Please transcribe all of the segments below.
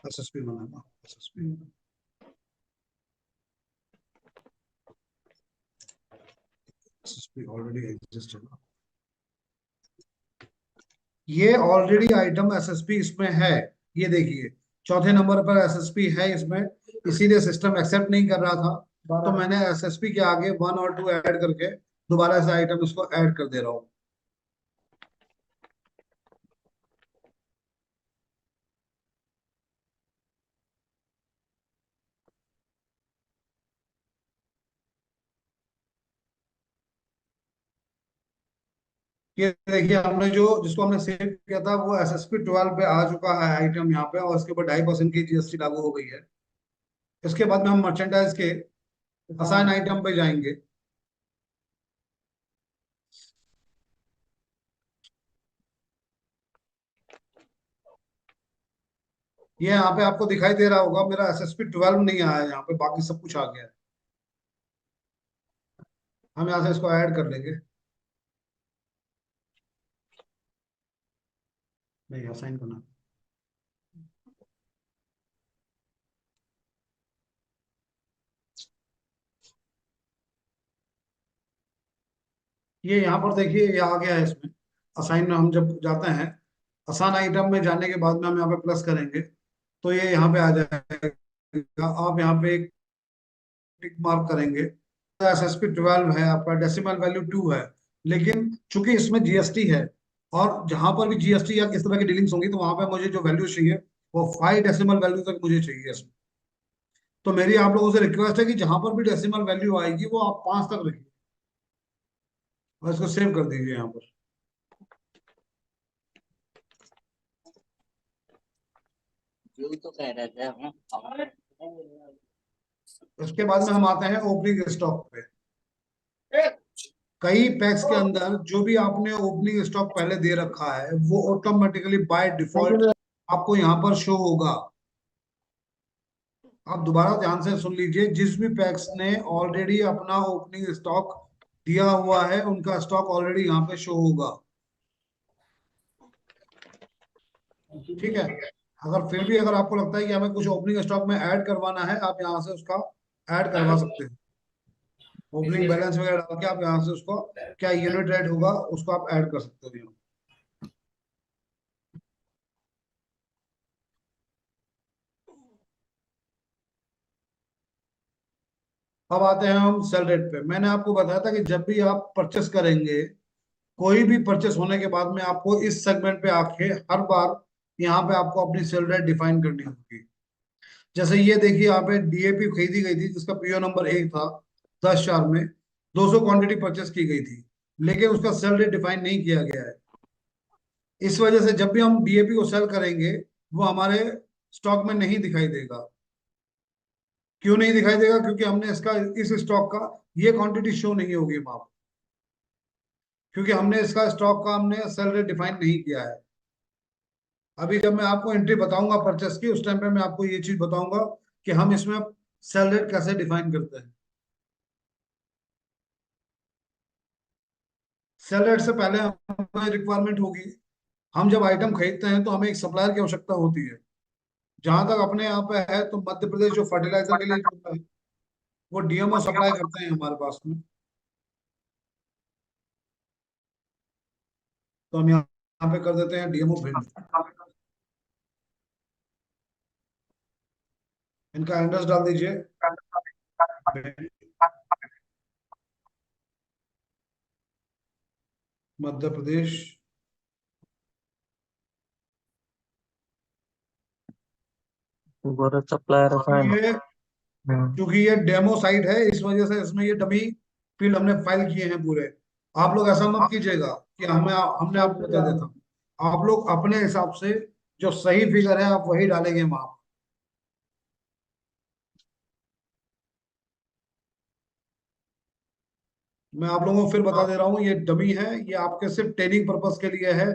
SSP बनाना, SSP SSP already exist है ना। ये ऑलरेडी आइटम एसएसपी इसमें है। ये देखिए, चौथे नंबर पर एसएसपी है इसमें, इसीलिए सिस्टम एक्सेप्ट नहीं कर रहा था। तो मैंने एसएसपी के आगे 1 और 2 ऐड करके दोबारा से आइटम इसको ऐड कर दे रहा हूँ। ये देखिए, हमने जो जिसको हमने सेव किया था वो एसएसपी 12 पे आ चुका है आइटम यहाँ पे, और इसके ऊपर 2.5% की जीएसटी लागू हो गई है। इसके बाद में हम मर्चेंडाइज के असाइन आइटम पे जाएंगे। ये यहाँ पे आपको दिखाई दे रहा होगा, मेरा एसएसपी 12 नहीं आया है यहाँ पे, बाकी सब कुछ आ गया है। हम यहाँ से इसको ऐड कर लेंगे। नहीं, असाइन करना। ये यहाँ पर देखिए, ये आ गया है इसमें। असाइन में हम जब जाते हैं, असान आइटम में जाने के बाद में हम यहाँ पे प्लस करेंगे तो ये यहाँ पे आ जाएगा। आप यहाँ पे एक टिक मार्क करेंगे। एसएसपी 12 है आपका, डेसिमल वैल्यू 2 है, लेकिन चूंकि इसमें जीएसटी है, और जहां पर भी जीएसटी या इस तरह की डीलिंग्स होंगी तो वहां पे मुझे जो वैल्यू चाहिए वो 5 डेसिमल वैल्यू तक मुझे चाहिए इसमें। तो मेरी आप लोगों से रिक्वेस्ट है कि जहां पर भी डेसिमल वैल्यू आएगी वो आप 5 तक रखिए, और इसको सेव कर दीजिए यहाँ पर। यही तो कह रहे थे हम। उसके बाद में हम आते हैं ओपनिंग स्टॉक पे। कई पैक्स के अंदर जो भी आपने ओपनिंग स्टॉक पहले दे रखा है वो ऑटोमेटिकली बाय डिफॉल्ट आपको यहाँ पर शो होगा। आप दोबारा ध्यान से सुन लीजिए, जिस भी पैक्स ने ऑलरेडी अपना ओपनिंग स्टॉक दिया हुआ है उनका स्टॉक ऑलरेडी यहाँ पे शो होगा। ठीक है। अगर फिर भी अगर आपको लगता है कि हमें कुछ ओपनिंग स्टॉक में ऐड करवाना है, आप यहाँ से उसका ऐड करवा सकते हैं। ओपनिंग बैलेंस वगैरह डाल के आप यहाँ से उसको, क्या यूनिट रेट होगा उसको आप ऐड कर सकते हो यहाँ। अब आते हैं हम सेल रेट पे। मैंने आपको बताया था कि जब भी आप परचेस करेंगे, कोई भी परचेस होने के बाद में आपको इस सेगमेंट पे आके हर बार यहाँ पे आपको अपनी सेल रेट डिफाइन करनी होगी। जैसे ये देखिए, यहाँ पे डीएपी खरीदी गई थी जिसका पीओ नंबर 1 था, 10/4 में 200 क्वांटिटी परचेस की गई थी, लेकिन उसका सेल रेट डिफाइन नहीं किया गया है। इस वजह से जब भी हम डीएपी को सेल करेंगे वो हमारे स्टॉक में नहीं दिखाई देगा। क्यों नहीं दिखाई देगा? क्योंकि हमने इसका, इस स्टॉक का ये क्वांटिटी शो नहीं होगी वहां पर, क्योंकि हमने इसका स्टॉक का हमने सेल रेट डिफाइन नहीं किया है। अभी जब मैं आपको एंट्री बताऊंगा परचेस की, उस टाइम पे मैं आपको ये चीज बताऊंगा कि हम इसमें सेल रेट कैसे डिफाइन करते हैं। सेल रेट से पहले हमें रिक्वायरमेंट होगी, हम जब आइटम खरीदते हैं तो हमें एक सप्लायर की आवश्यकता होती है। जहां तक अपने यहाँ पे है तो मध्य प्रदेश जो फर्टिलाइजर के लिए जो है वो डीएमओ सप्लाई करते हैं हमारे पास में। तो हम यहाँ पे कर देते हैं डीएमओ भिंड। इनका एड्रेस डाल दीजिए, मध्य प्रदेश। Gorakh supplier assign. ये क्योंकि ये डेमो साइट है, इस वजह से इसमें ये डमी फील्ड हमने फाइल किए हैं पूरे। आप लोग ऐसा मत कीजिएगा कि हमें हमने आपको बता देता हूँ। आप लोग अपने हिसाब से जो सही फिगर है आप वही डालेंगे वहां। मैं आप लोगों को फिर बता दे रहा हूँ, ये डमी है, ये आपके सिर्फ ट्रेनिंग पर्पस के लिए है।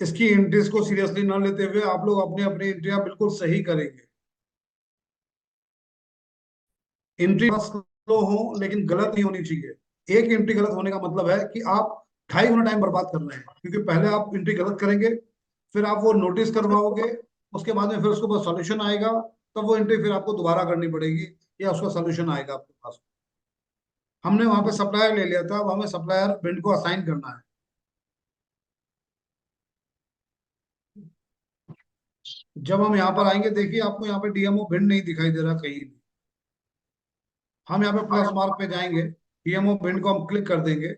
इसकी एंट्रीज को सीरियसली ना लेते हुए आप लोग अपनी अपनी एंट्रियां बिल्कुल सही करेंगे। एंट्री स्लो हो लेकिन गलत नहीं होनी चाहिए। एक एंट्री गलत होने का मतलब है कि आप 2.5 गुना टाइम बर्बाद कर रहे हैं, क्योंकि पहले आप एंट्री गलत करेंगे, फिर आप वो नोटिस करवाओगे, उसके बाद में फिर उसके बाद सॉल्यूशन आएगा, तब वो एंट्री फिर आपको दोबारा करनी पड़ेगी या उसका सॉल्यूशन आएगा आपके पास। हमने वहां पे सप्लायर ले लिया था, अब हमें सप्लायर बिंड को असाइन करना है। जब हम यहाँ पर आएंगे, देखिए आपको यहाँ पे डीएमओ भिंड नहीं दिखाई दे रहा कहीं भी। हम यहाँ पे प्लस मार्क पे जाएंगे, डीएमओ भिंड को हम क्लिक कर देंगे।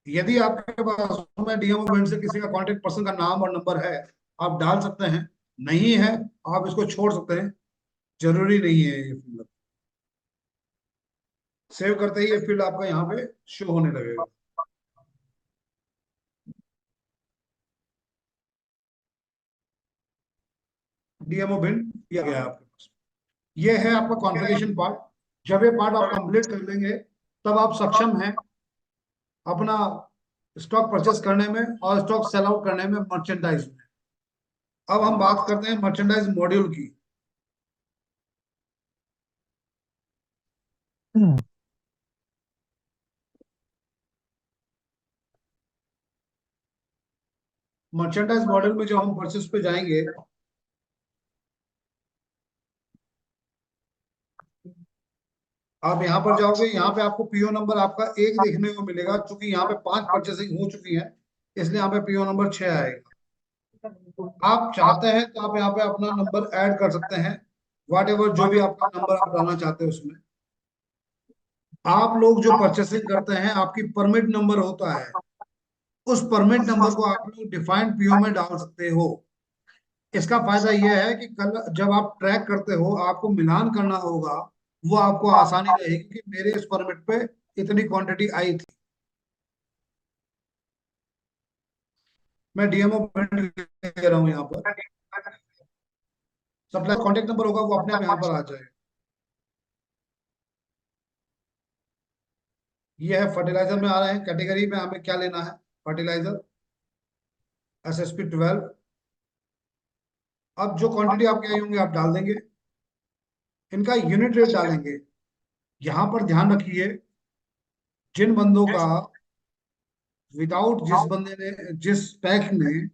यदि आपके पास में डीएमओ भिंड से किसी का कांटेक्ट पर्सन का नाम और नंबर है, आप डाल सकते हैं। नहीं है, आप इसको छोड़ सकते हैं, जरूरी नहीं है ये फील्ड। सेव करते ही ये फील्ड आपका यहाँ पे शो होने लगेगा। डीएमओ भिंड किया गया है आपके पास। ये है आपका कॉन्फ़िगरेशन पार्ट। जब ये पार्ट आप कंप्लीट कर लेंगे, तब आप सक्षम हैं अपना स्टॉक परचेस करने में और स्टॉक सेल आउट करने में, मर्चेंडाइज में। अब हम बात करते हैं मर्चेंडाइज मॉड्यूल की। मर्चेंडाइज मॉड्यूल में जब हम परचेस पे जाएंगे, आप यहाँ पर जाओगे, यहाँ पे आपको पीओ नंबर आपका 1 देखने को मिलेगा। चूंकि यहाँ पे 5 परचेसिंग हो चुकी है, इसलिए यहाँ पे पीओ नंबर 6 आएगा। आप चाहते हैं तो आप यहाँ पे अपना नंबर ऐड कर सकते हैं, वाट एवर जो भी आपका नंबर आप डालना चाहते हैं उसमें। आप लोग जो परचेसिंग करते हैं, आपकी परमिट नंबर होता है, उस परमिट नंबर को आप लोग डिफाइंड पीओ में डाल सकते हो। इसका फायदा यह है कि कल जब आप ट्रैक करते हो, आपको मिलान करना होगा, वो आपको आसानी रहेगी कि मेरे इस परमिट पे इतनी क्वांटिटी आई थी। मैं डीएमओ ले रहा हूँ यहाँ पर, सप्लाई कॉन्टेक्ट नंबर होगा, वो अपने आप यहाँ पर आ जाएगा। ये है फर्टिलाइजर में आ रहे हैं, कैटेगरी में हमें क्या लेना है, फर्टिलाइजर SSP 12। अब जो क्वांटिटी आपके आई होंगे आप डाल देंगे, इनका यूनिट रेट डालेंगे। यहां पर ध्यान रखिए, जिन बंदों का विदाउट, जिस बंदे ने, जिस पैक में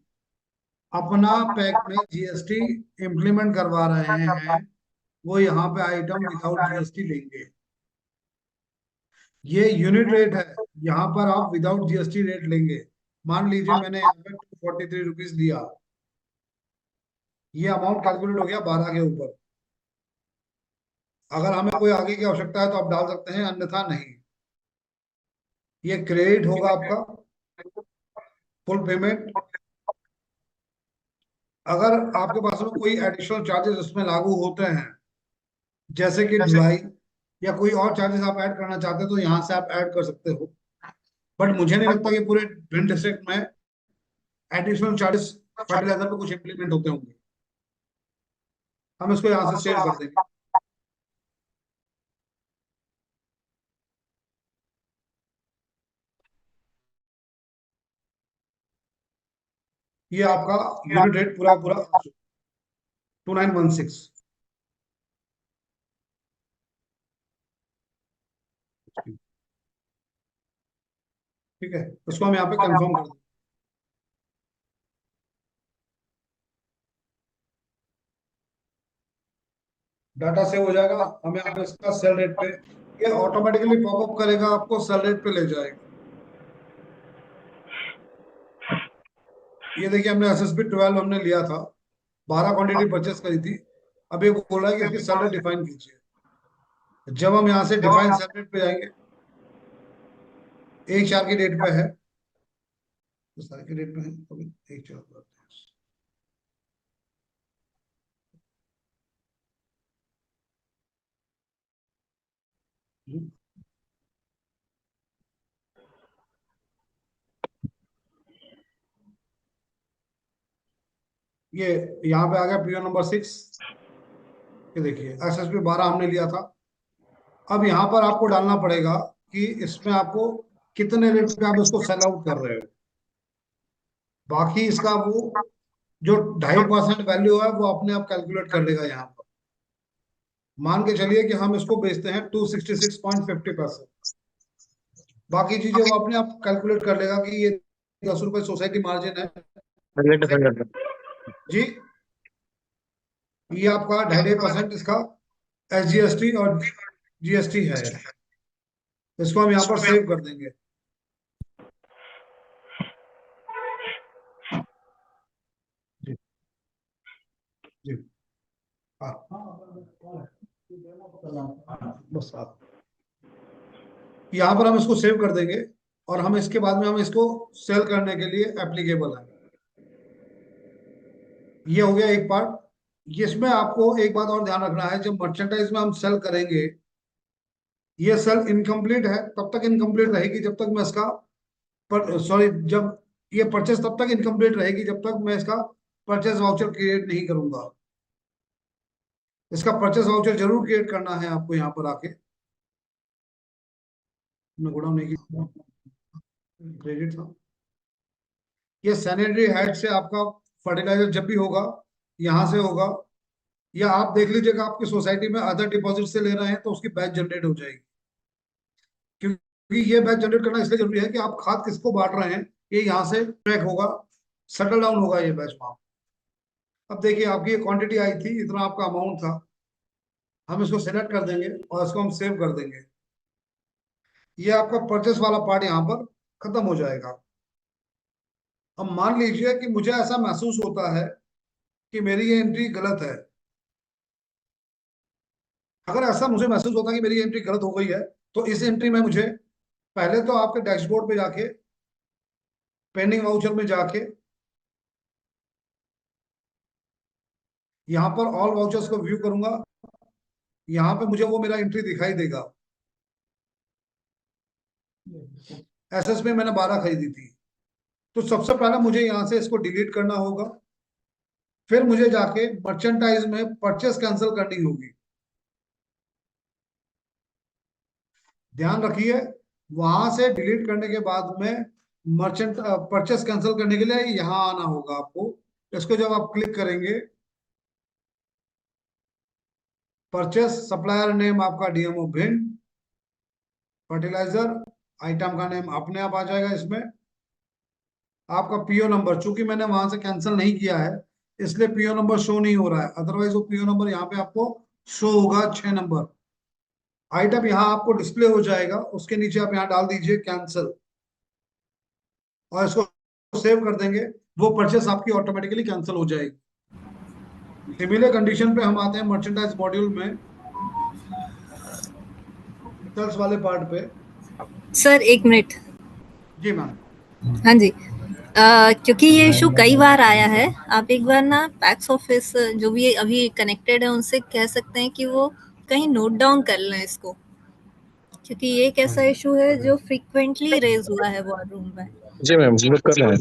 अपना पैक में जीएसटी इंप्लीमेंट करवा रहे हैं, वो यहाँ पे आइटम विदाउट जीएसटी लेंगे। ये यूनिट रेट है, यहाँ पर आप विदाउट जीएसटी रेट लेंगे। मान लीजिए मैंने यहाँ पे 243 रुपीज दिया, ये अमाउंट कैलकुलेट हो गया 12 के ऊपर। अगर हमें कोई आगे की आवश्यकता है तो आप डाल सकते हैं, अन्यथा नहीं। ये क्रेडिट होगा आपका फुल पेमेंट। अगर आपके पास में कोई एडिशनल चार्जेस उसमें लागू होते हैं, जैसे कि ढुलाई या कोई और चार्जेस आप ऐड करना चाहते हैं, तो यहाँ से आप ऐड कर सकते हो। बट मुझे नहीं लगता कि पूरे भिंड डिस्ट्रिक्ट में एडिशनल चार्जेस फर्टिलाइजर पे कुछ इंप्लीमेंट होते होंगे। हम इसको यहाँ से सेव कर देंगे। ये आपका यूनिट रेट पूरा पूरा 2916। ठीक है, इसको हम यहाँ पे कंफर्म कर देंगे। डाटा सेव हो जाएगा, हम यहाँ पे इसका सेल रेट पे, ये ऑटोमेटिकली पॉपअप करेगा, आपको सेल रेट पे ले जाएगा। ये देखिए, हमने SSP 12 हमने लिया था, 12 क्वांटिटी परचेस करी थी। अब ये बोल रहा है कि इसकी सेल रेट डिफाइन कीजिए। जब हम यहाँ से डिफाइन सेल रेट पे जाएंगे, 1/4 की डेट पे है, तो सारे के डेट पे है, अभी 1/4 करते हैं। ये यहाँ पे आ गया पीओ नंबर 6। ये देखिए, SSP 12 हमने लिया था। अब यहाँ पर आपको डालना पड़ेगा कि इसमें आपको कितने रेट पे आप इसको सेल आउट कर रहे हो। बाकी इसका वो जो 2.5% वैल्यू है, वो अपने आप कैलकुलेट कर लेगा यहाँ पर। मान के चलिए कि हम इसको बेचते हैं 266.50 पैसे, बाकी चीजें वो अपने आप कैलकुलेट कर लेगा कि ये 10 रुपए सोसाइटी मार्जिन है। जी, ये आपका 2.5% इसका SGST और GST है। इसको हम यहाँ पर सेव कर देंगे। जी जी। हाँ बस आप यहाँ पर हम इसको सेव कर देंगे, और हम इसके बाद में हम इसको सेल करने के लिए एप्लीकेबल है। ये हो गया एक पार्ट। इसमें आपको एक बात और ध्यान रखना है, जब मर्चेंडाइज में हम सेल करेंगे, ये सेल इनकम्प्लीट है, तब तक इनकम्प्लीट रहेगी जब तक मैं इसका सॉरी, जब ये परचेस तब तक इनकम्प्लीट रहेगी जब तक मैं इसका परचेस वाउचर क्रिएट नहीं करूंगा। इसका परचेस वाउचर जरूर क्रिएट करना है आपको यहाँ पर आके। मैं गोडाउन नहीं की क्रेडिट था। ये सैनिटरी हेड से आपका फर्टिलाइजर जब भी होगा, यहाँ से होगा, या आप देख लीजिएगा आपकी सोसाइटी में अदर डिपॉजिट से ले रहे हैं तो उसकी बैच जनरेट हो जाएगी। क्योंकि ये बैच जनरेट करना इसलिए जरूरी है कि आप खाद किसको बांट रहे हैं, ये यहाँ से ट्रैक होगा, सेटल डाउन होगा ये बैच वहां। अब देखिए आपकी ये क्वांटिटी आई थी, इतना आपका अमाउंट था। हम इसको सेलेक्ट कर देंगे और इसको हम सेव कर देंगे। ये आपका परचेस वाला पार्ट यहाँ पर खत्म हो जाएगा। अब मान लीजिए कि मुझे ऐसा महसूस होता है कि मेरी ये एंट्री गलत है। अगर ऐसा मुझे महसूस होता है कि मेरी एंट्री गलत हो गई है, तो इस एंट्री में मुझे पहले तो आपके डैशबोर्ड पे जाके, पेंडिंग वाउचर में जाके, यहाँ पर ऑल वाउचर्स को व्यू करूंगा। यहाँ पे मुझे वो मेरा एंट्री दिखाई देगा। एसएस में मैंने 12 खरीदी थी। तो सबसे पहले मुझे यहाँ से इसको डिलीट करना होगा। फिर मुझे जाके मर्चेंटाइज में परचेस कैंसिल करनी होगी। ध्यान रखिए, वहां से डिलीट करने के बाद में मर्चेंट परचेस कैंसिल करने के लिए यहाँ आना होगा आपको। इसको जब आप क्लिक करेंगे, परचेस सप्लायर नेम आपका डीएमओ भिंड, फर्टिलाइजर आइटम का नेम अपने आप आ जाएगा इसमें। आपका पीओ नंबर, चूंकि मैंने वहां से कैंसिल नहीं किया है इसलिए पीओ नंबर शो नहीं हो रहा है, अदरवाइज वो पीओ नंबर यहाँ पे आपको शो होगा, 6 नंबर। आइटम यहाँ आपको डिस्प्ले हो जाएगा, उसके नीचे आप यहाँ डाल दीजिए कैंसिल, और इसको सेव कर देंगे। वो परचेस आपकी ऑटोमेटिकली कैंसिल हो जाएगी। सिमिलर कंडीशन पे हम आते हैं मर्चेंडाइज मॉड्यूल में, सेल्स वाले पार्ट पे। सर 1 मिनट। जी मैम। हाँ जी। क्योंकि ये इशू कई बार आया है, आप एक बार ना पैक्स ऑफिस जो भी अभी कनेक्टेड है उनसे कह सकते हैं कि वो कहीं नोट डाउन कर लें इसको, क्योंकि ये एक ऐसा इशू है जो फ्रीक्वेंटली रेज हुआ है वॉर रूम में। जी मैम, नोट कर रहे हैं।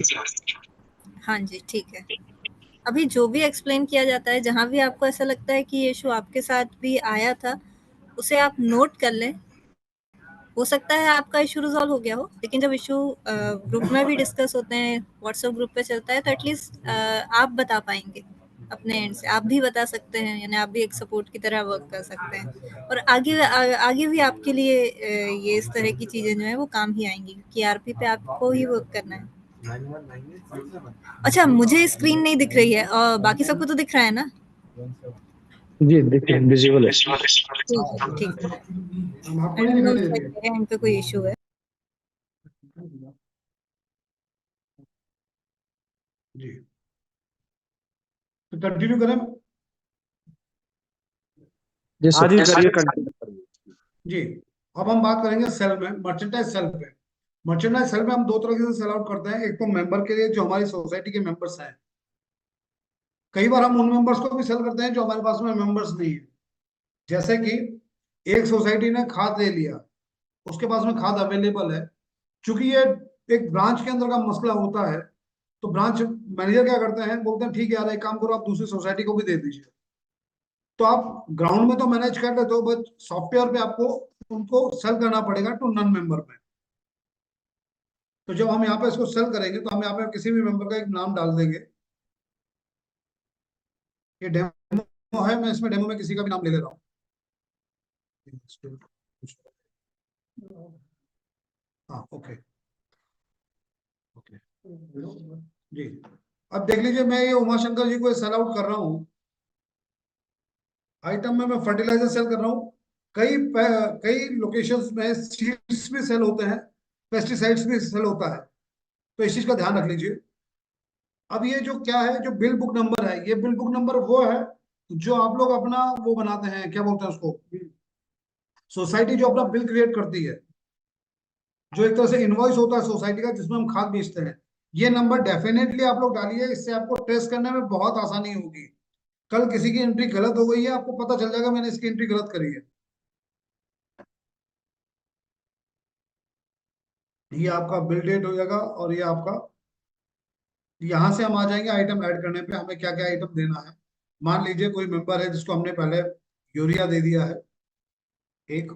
हाँ जी, ठीक है। अभी जो भी एक्सप्लेन किया जाता है, जहाँ भी आपको ऐसा लगता है कि ये इशू आपके साथ भी आया था, उसे आप नोट कर लें। हो सकता है आपका इशू रिजॉल्व हो गया हो, लेकिन जब इशू ग्रुप में भी डिस्कस होते हैं, व्हाट्सएप ग्रुप पे चलता है, तो एटलीस्ट आप बता पाएंगे अपने एंड से, आप भी बता सकते हैं, यानी आप भी एक सपोर्ट की तरह वर्क कर सकते हैं। और आगे भी आपके लिए ये इस तरह की चीजें जो है वो काम ही आएंगी, क्योंकि आरपी पे आपको ही वर्क करना है। अच्छा, मुझे स्क्रीन नहीं दिख रही है और बाकी सबको तो दिख रहा है ना? जी देखिए, विजुअल है। ठीक है, ठीक है। हम आपको आई नहीं डोंट नो दिखाई दे if रही है। मेरे एंड पे कोई इशू है। जी, तो कंटिन्यू करें। जी हाँ जी, सर। करिए, कंटिन्यू करिए। जी, अब हम बात करेंगे सेल में, मर्चेंटाइज सेल पे। मर्चेंडाइज सेल में हम दो तरीके से सेल आउट करते हैं। एक तो मेंबर के लिए, जो हमारी सोसाइटी के मेंबर्स हैं। कई बार हम उन मेंबर्स को भी सेल करते हैं जो हमारे पास में मेंबर्स नहीं है। जैसे कि एक सोसाइटी ने खाद ले लिया, उसके पास में खाद अवेलेबल है। क्योंकि ये एक ब्रांच के अंदर का मसला होता है, तो ब्रांच मैनेजर क्या करते हैं, बोलते हैं ठीक है यार, एक काम करो, आप दूसरी सोसाइटी को भी दे दीजिए। तो आप ग्राउंड में तो मैनेज कर लेते हो, बट सॉफ्टवेयर पे आपको उनको सेल करना पड़ेगा टू नॉन मेंबर में। तो जब हम यहाँ पे इसको सेल करेंगे तो हम यहाँ पे किसी भी मेंबर का एक नाम डाल देंगे। ये डेमो है, मैं इसमें डेमो में किसी का भी नाम ले ले रहा हूँ। हाँ ओके ओके जी। अब देख लीजिए, मैं ये उमा शंकर जी को सेल आउट कर रहा हूँ। आइटम में मैं फर्टिलाइजर सेल कर रहा हूँ। कई लोकेशंस में सीड्स भी सेल होते हैं, पेस्टिसाइड्स भी सेल होता है, तो इस चीज का ध्यान रख लीजिए। अब ये जो क्या है, जो बिल बुक नंबर है, ये बिल बुक नंबर वो है जो आप लोग अपना वो बनाते हैं, क्या बोलते हैं उसको, सोसाइटी जो अपना बिल क्रिएट करती है, जो एक तरह से इनवॉइस होता है सोसाइटी का जिसमें हम खाद बेचते हैं। ये नंबर डेफिनेटली आप लोग डालिए, इससे आपको ट्रेस करने में बहुत आसानी होगी। कल किसी की एंट्री गलत हो गई है, आपको पता चल जाएगा मैंने इसकी एंट्री गलत करी है। ये आपका बिल डेट हो जाएगा, और ये आपका, यहां से हम आ जाएंगे आइटम ऐड करने पे, हमें क्या क्या आइटम देना है। मान लीजिए कोई मेंबर है जिसको हमने पहले यूरिया दे दिया है एक,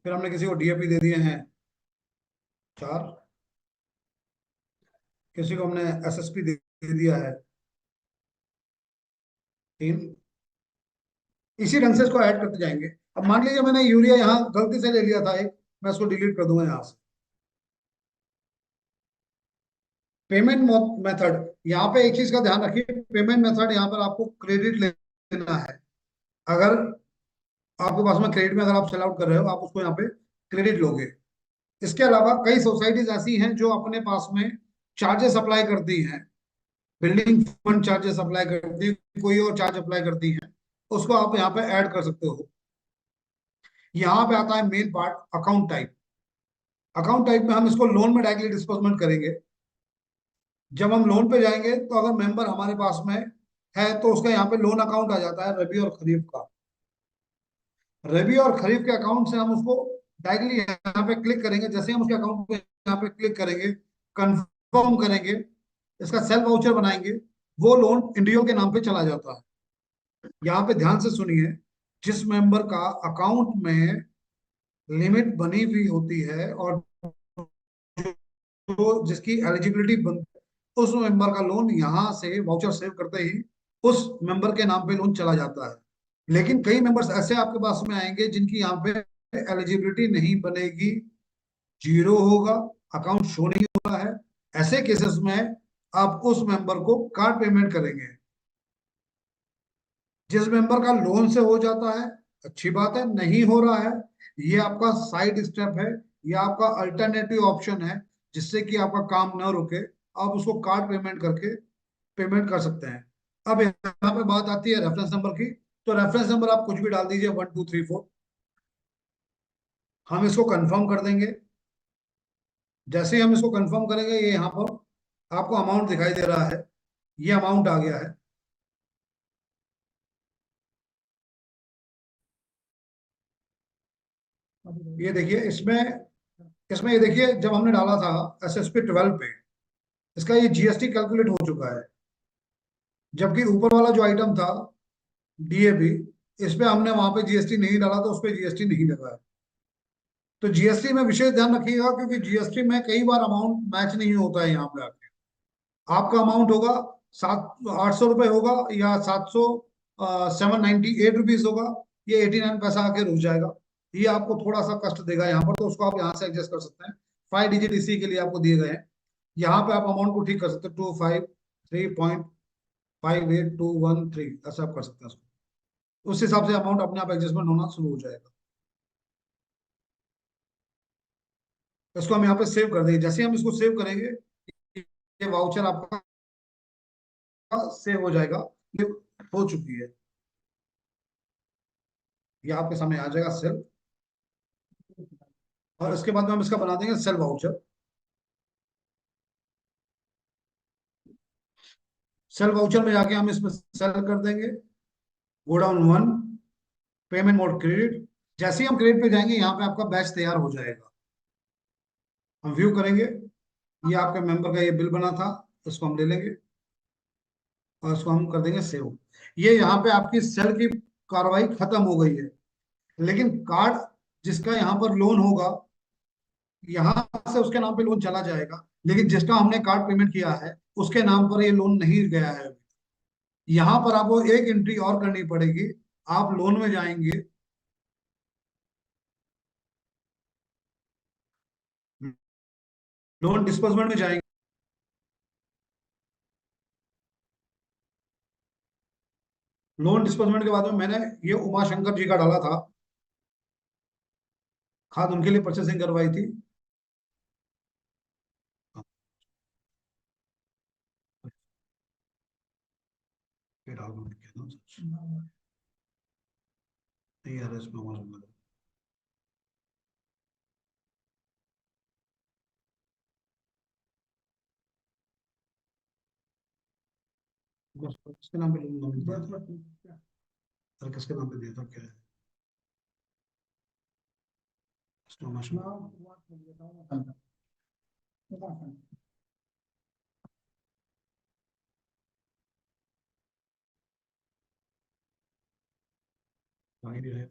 फिर हमने किसी को डीएपी दे दिए हैं 4, किसी को हमने एसएसपी दे दिया है 3। इसी ढंग से इसको ऐड करते जाएंगे। अब मान लीजिए मैंने यूरिया यहाँ गलती से ले लिया था एक, मैं इसको डिलीट कर दूंगा यहाँ से। पेमेंट मेथड, यहाँ पे एक चीज का ध्यान रखिए, पेमेंट मेथड यहाँ पर आपको क्रेडिट लेना है। अगर आपके पास में क्रेडिट में अगर आप सेल आउट कर रहे हो, आप उसको यहाँ पे क्रेडिट लोगे। इसके अलावा कई सोसाइटीज ऐसी हैं जो अपने पास में चार्जेस अप्लाई करती हैं, बिल्डिंग फंड चार्जेस अप्लाई करती है, कोई और चार्ज अप्लाई करती है, उसको आप यहाँ पे ऐड कर सकते हो। यहाँ पे आता है main part, account type. Account type में हम इसको लोन में डायरेक्टली डिस्बर्समेंट करेंगे। जब हम लोन पे जाएंगे तो अगर मेंबर हमारे पास में है तो उसका यहाँ पे लोन अकाउंट आ जाता है रबी और खरीफ का। रबी और खरीफ के अकाउंट से हम उसको डायरेक्टली यहाँ पे क्लिक करेंगे। जैसे हम उसके अकाउंट पे यहाँ पे क्लिक करेंगे, कंफर्म करेंगे, इसका सेल्फ वाउचर बनाएंगे, वो लोन इंडियो के नाम पे चला जाता है। यहाँ पे ध्यान से सुनिए, जिस मेंबर का अकाउंट में लिमिट बनी हुई होती है और जो जिसकी एलिजिबिलिटी बन, उस मेंबर का लोन यहाँ से वाउचर सेव करते ही उस मेंबर के नाम पे लोन चला जाता है। लेकिन कई मेंबर्स ऐसे आपके पास में आएंगे जिनकी यहाँ पे एलिजिबिलिटी नहीं बनेगी, जीरो होगा, अकाउंट शो नहीं हो रहा है। ऐसे केसेस में आप उस मेंबर को कार्ड पेमेंट करेंगे। जिस मेंबर का लोन से हो जाता है, अच्छी बात है, नहीं हो रहा है, ये आपका साइड स्टेप है, ये आपका अल्टरनेटिव ऑप्शन है जिससे कि आपका काम ना रुके, आप उसको कार्ड पेमेंट करके पेमेंट कर सकते हैं। अब यहाँ पे बात आती है रेफरेंस नंबर की, तो रेफरेंस नंबर आप कुछ भी डाल दीजिए, 1234। हम इसको कंफर्म कर देंगे। जैसे ही हम इसको कंफर्म करेंगे, ये यहाँ पर आपको अमाउंट दिखाई दे रहा है, ये अमाउंट आ गया है। ये देखिए इसमें, इसमें ये देखिए जब हमने डाला था एसएसपी 12 पे, इसका ये जीएसटी कैलकुलेट हो चुका है। जबकि ऊपर वाला जो आइटम था डीएपी, इस पे हमने वहां पे जीएसटी नहीं डाला, तो उस पे जीएसटी नहीं लगा है। तो जीएसटी में विशेष ध्यान रखिएगा, क्योंकि जीएसटी में कई बार अमाउंट मैच नहीं होता है। यहाँ पे आके आपका अमाउंट होगा 800 रुपये होगा, या 798 रुपीज होगा, ये 89 पैसा आके रुक जाएगा। ये आपको थोड़ा सा कष्ट देगा यहाँ पर, तो उसको आप यहाँ से एडजस्ट कर सकते हैं। 5 डिजिट इसी के लिए आपको दिए गए हैं। यहाँ पे आप अमाउंट को ठीक कर सकते हैं, 253.58213, ऐसा आप कर सकते हैं उसको। उस हिसाब से अमाउंट अपने आप एडजस्टमेंट होना शुरू हो जाएगा। इसको हम यहाँ पे सेव कर देंगे। जैसे हम इसको सेव करेंगे, ये वाउचर आपका सेव हो जाएगा। ये हो चुकी है, ये आपके सामने आ जाएगा सेल। और इसके बाद में हम इसका बना देंगे सेल वाउचर। सेल वाउचर में जाके हम इसमें सेल कर देंगे गोडाउन 1, पेमेंट मोड क्रेडिट। जैसे ही हम क्रेडिट पे जाएंगे, यहाँ पे आपका बैच तैयार हो जाएगा। हम व्यू करेंगे, ये आपके मेंबर का ये बिल बना था, इसको हम ले लेंगे और इसको हम कर देंगे सेव। ये यहाँ पे आपकी सेल की कार्रवाई खत्म हो गई है। लेकिन कार्ड जिसका यहाँ पर लोन होगा, यहाँ से उसके नाम पे लोन चला जाएगा, लेकिन जिसका हमने कार्ड पेमेंट किया है उसके नाम पर ये लोन नहीं गया है। यहाँ पर आपको एक एंट्री और करनी पड़ेगी। आप लोन में जाएंगे, लोन डिस्बर्समेंट में जाएंगे, लोन डिस्बर्समेंट के बाद में मैंने ये उमा शंकर जी का डाला था, खाद उनके लिए परचेसिंग करवाई थी। फिर आगे लिखे ना, नहीं आ रहा इसमें उमा शंकर। बस किसके नाम पे लोन दिया था? सर किसके नाम पे दिया था, क्या है उमा शंकर? आगे भी है।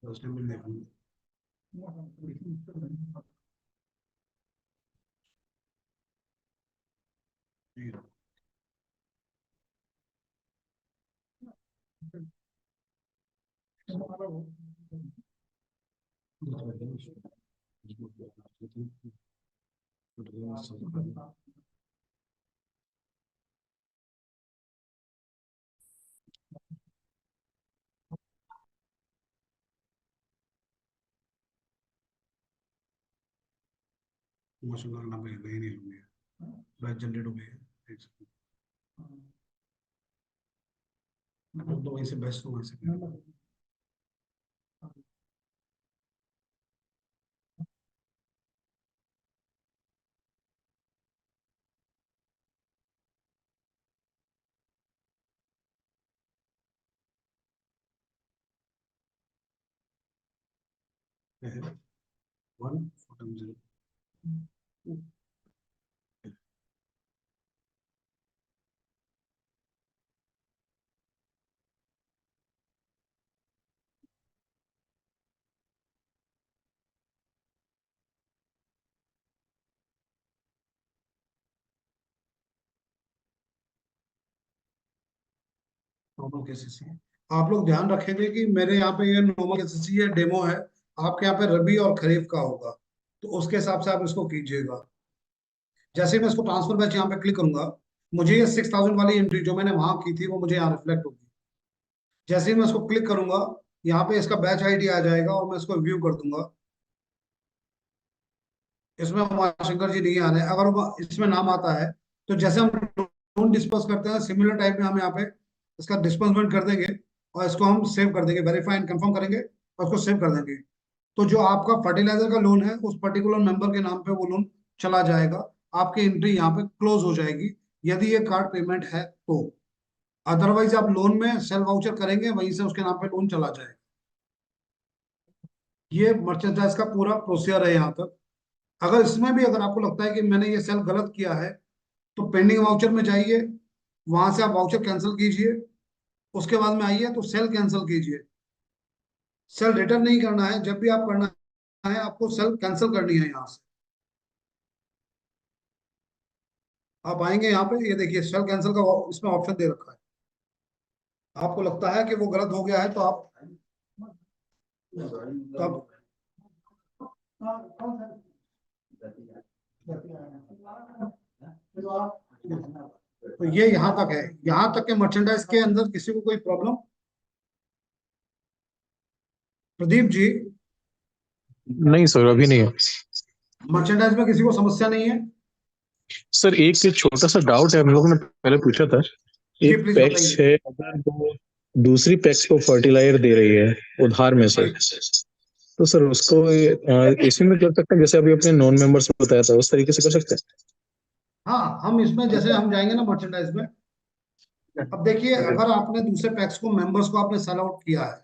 फर्स्ट टाइम में देखूंगा। उमा शंकर का नाम पे गए नहीं होंगे, बैच जनरेट हो गई है। एक सेकंड। तो वहीं से बेस्ट, तो वहीं से है 1 4 0। Normal KCC. आप लोग ध्यान रखेंगे कि मेरे यहाँ पे ये नॉर्मल केसीसी है, डेमो है। आपके यहाँ पे रबी और खरीफ का होगा, तो उसके हिसाब से आप इसको कीजिएगा। जैसे ही मैं इसको ट्रांसफर बैच यहाँ पे क्लिक करूंगा, मुझे ये 6000 वाली एंट्री जो मैंने वहां की थी वो मुझे यहाँ रिफ्लेक्ट होगी। जैसे ही मैं इसको क्लिक करूंगा, यहाँ पे इसका बैच आईडी आ जाएगा और मैं इसको व्यू कर दूंगा। इसमें उमाशंकर जी नहीं आ रहे हैं। अगर इसमें नाम आता है तो जैसे हम लोन डिस्पर्स करते हैं सिमिलर टाइप में हम यहाँ पे इसका डिस्बर्समेंट कर देंगे और इसको हम सेव कर देंगे, वेरीफाई एंड कंफर्म करेंगे और उसको सेव कर देंगे। तो जो आपका फर्टिलाइजर का लोन है उस पर्टिकुलर मेंबर के नाम पे वो लोन चला जाएगा। आपकी एंट्री यहाँ पे क्लोज हो जाएगी यदि ये कार्ड पेमेंट है तो। अदरवाइज आप लोन में सेल वाउचर करेंगे, वहीं से उसके नाम पे लोन चला जाएगा। ये मर्चेंडाइज का पूरा प्रोसीजर है यहाँ तक। अगर इसमें भी अगर आपको लगता है कि मैंने ये सेल गलत किया है तो पेंडिंग वाउचर में जाइए, वहां से आप वाउचर कैंसिल कीजिए। उसके बाद में आइए तो सेल कैंसिल कीजिए। सेल रिटर्न नहीं करना है, जब भी आप करना है आपको सेल कैंसिल करनी है। यहाँ से आप आएंगे यहाँ पे, ये देखिए सेल कैंसिल का इसमें ऑप्शन दे रखा है। आपको लगता है कि वो गलत हो गया है तो आप तब तो ये यहाँ तक है। यहाँ तक के मर्चेंडाइज के अंदर किसी को कोई प्रॉब्लम? प्रदीप जी, नहीं सर, अभी नहीं है मर्चेंडाइज में किसी को समस्या नहीं है? सर। एक छोटा सा डाउट है, हम लोगों ने पहले पूछा था। जी एक प्लीज पैक्स बताइए। है, अगर वो दूसरी पैक्स को फर्टिलाइजर दे रही है उधार में से, तो सर उसको इसी में कर सकते हैं जैसे अभी अपने नॉन मेंबर्स बताया था, उस तरीके से कर सकते हाँ, हम इसमें जैसे हम जाएंगे ना मर्चेंडाइज में। अब देखिए, हैं? अगर आपने दूसरे पैक्स को मेंबर्स को आपने सेल आउट किया है,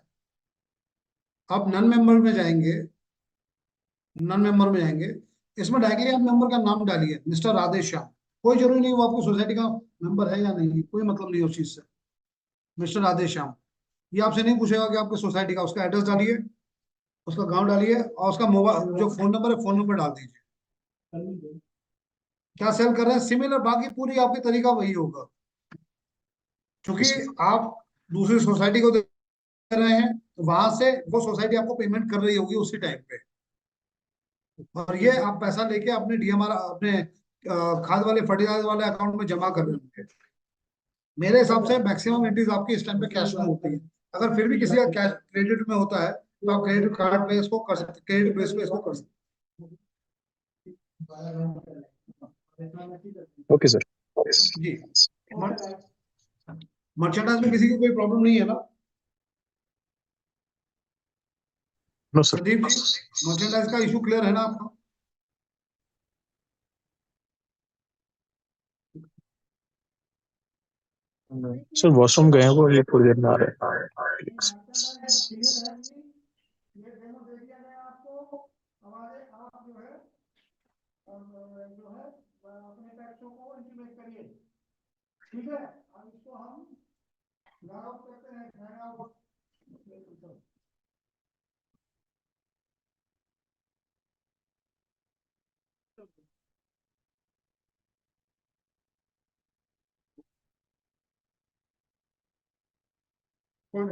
आप नन मेंबर में जाएंगे, नन मेंबर में जाएंगे, इसमें डायरेक्टली आप मेंबर का नाम डालिए, मिस्टर राधेश्याम। कोई जरूरी नहीं वो आपकी सोसाइटी का मेंबर है या नहीं, कोई मतलब नहीं उस चीज से। मिस्टर राधेश्याम, ये आपसे नहीं पूछेगा कि आपकी सोसाइटी का, उसका एड्रेस डालिए, उसका गांव डालिए और उसका मोबाइल जो फोन नंबर है फोन नंबर डाल दीजिए। क्या सेल कर रहे हैं सिमिलर, बाकी पूरी आपकी तरीका वही होगा। क्योंकि आप दूसरी सोसाइटी को दे रहे हैं तो वहां से वो सोसाइटी आपको पेमेंट कर रही होगी उसी टाइम पे। और ये आप पैसा लेके अपने डीएमआर अपने खाद वाले फर्टिलाइजर वाले अकाउंट में जमा कर रहे होंगे। मेरे हिसाब से मैक्सिमम एंट्रीज आपकी इस टाइम पे कैश में होती है। अगर फिर भी किसी का कैश क्रेडिट में होता है तो आप क्रेडिट कार्ड पे इसको कर सकते, क्रेडिट बेस पे इसको कर सकते। Okay sir. जी। मर्चेंडाइज में किसी की कोई प्रॉब्लम नहीं है ना no sir. Sandeep ji? Merchandise का इशू क्लियर है ना आपका? सर वॉशरूम गए हैं वो, ये थोड़ी देर में आ रहे हैं। मर्चेंडाइज क्लियर है कि ये डेमो दे दिया गया आपको। हमारे आप जो है अपने टैक्सों को इंटीमेट करिए। ठीक है, अब इसको हम लॉग आउट करते हैं, लॉग आउट। कोई